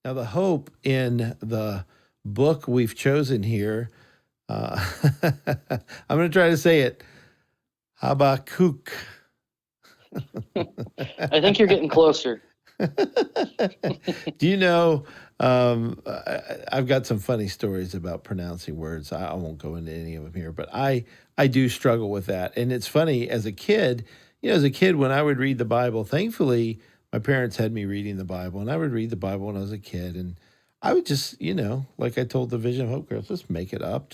Now, the hope in the book we've chosen here, uh, I'm going to try to say it, Habakkuk. I think you're getting closer. Do you know, I've got some funny stories about pronouncing words. I won't go into any of them here, but I do struggle with that. And it's funny, as a kid, when I would read the Bible, thankfully, my parents had me reading the Bible, and I would read the Bible when I was a kid. And I would just, like I told the Vision of Hope girls, just make it up,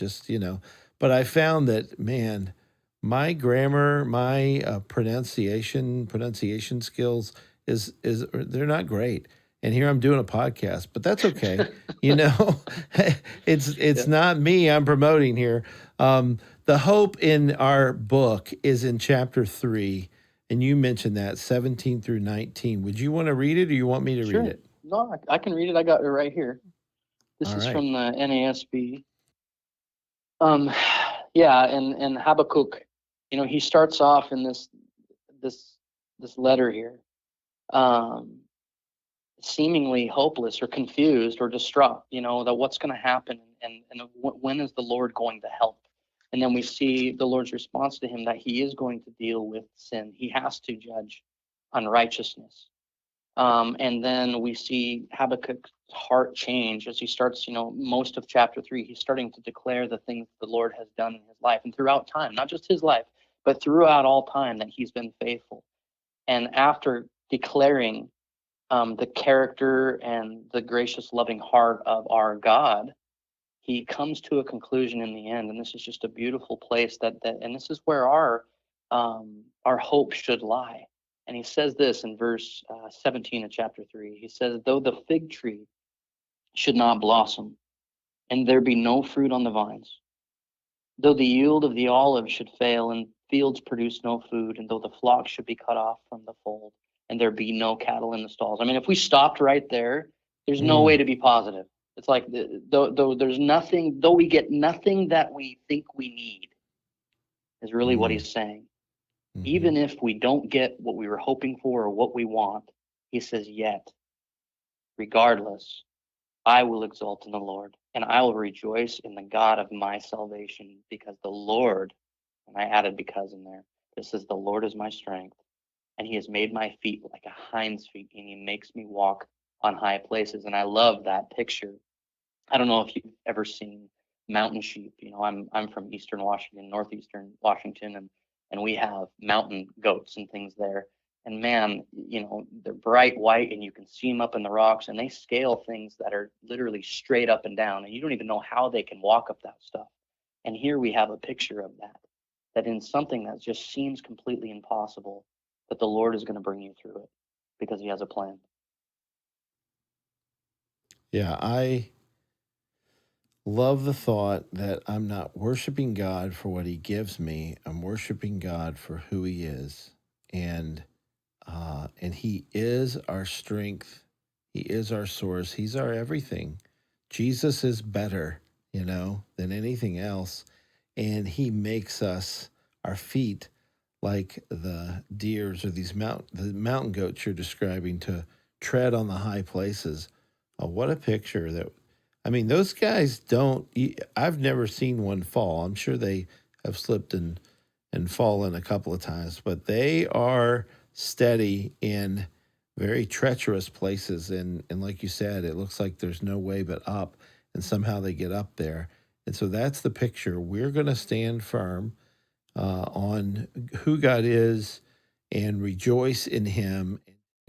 But I found that, man, my grammar, my pronunciation skills is they're not great. And here I'm doing a podcast, but that's okay. You know, it's Yeah. not me I'm promoting here. The hope in our book is in chapter 3, and you mentioned that 17 through 19. Would you want to read it, or you want me to read Sure. it? No, I can read it. I got it right here. This All is right. from the NASB. Um, yeah, and Habakkuk, he starts off in this this letter here, um, seemingly hopeless or confused or distraught. That what's going to happen, and when is the Lord going to help? And then we see the Lord's response to him, that he is going to deal with sin. He has to judge unrighteousness. And then we see Habakkuk's heart change as he starts, most of chapter 3. He's starting to declare the things the Lord has done in his life and throughout time, not just his life, but throughout all time, that he's been faithful. And after declaring the character and the gracious, loving heart of our God, he comes to a conclusion in the end. And this is just a beautiful place and this is where our hope should lie. And he says this in verse 17 of chapter 3. He says, though the fig tree should not blossom, and there be no fruit on the vines, though the yield of the olive should fail, and fields produce no food, and though the flock should be cut off from the fold, and there be no cattle in the stalls. I mean, if we stopped right there, there's no way Mm, to be positive. It's like, though there's nothing, though we get nothing that we think we need, is really what mm, he's saying. hmm. Even if we don't get what we were hoping for or what we want, he says, yet, regardless, I will exult in the Lord, and I will rejoice in the God of my salvation, because the Lord, and I added because in there, this says, the Lord is my strength, and he has made my feet like a hind's feet, and he makes me walk on high places. And I love that picture. I don't know if you've ever seen mountain sheep. I'm from Eastern Washington, northeastern Washington, and we have mountain goats and things there. And man, they're bright white, and you can see them up in the rocks, and they scale things that are literally straight up and down, and you don't even know how they can walk up that stuff. And here we have a picture of that in something that just seems completely impossible, that the Lord is going to bring you through it because he has a plan. Yeah, I love the thought that I'm not worshiping God for what he gives me. I'm worshiping God for who he is. And he is our strength. He is our source. He's our everything. Jesus is better, than anything else. And he makes us, our feet, like the deers or the mountain goats you're describing, to tread on the high places. Oh, what a picture! I mean, those guys don't. I've never seen one fall. I'm sure they have slipped and fallen a couple of times, but they are steady in very treacherous places. And like you said, it looks like there's no way but up, and somehow they get up there. And so that's the picture. We're going to stand firm on who God is and rejoice in him,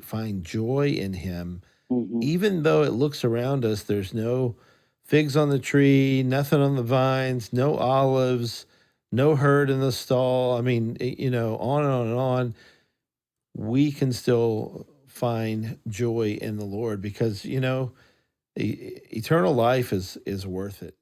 find joy in him, Mm-hmm. even though it looks around us, there's no figs on the tree, nothing on the vines, no olives, no herd in the stall. I mean, on and on and on. We can still find joy in the Lord because, eternal life is worth it.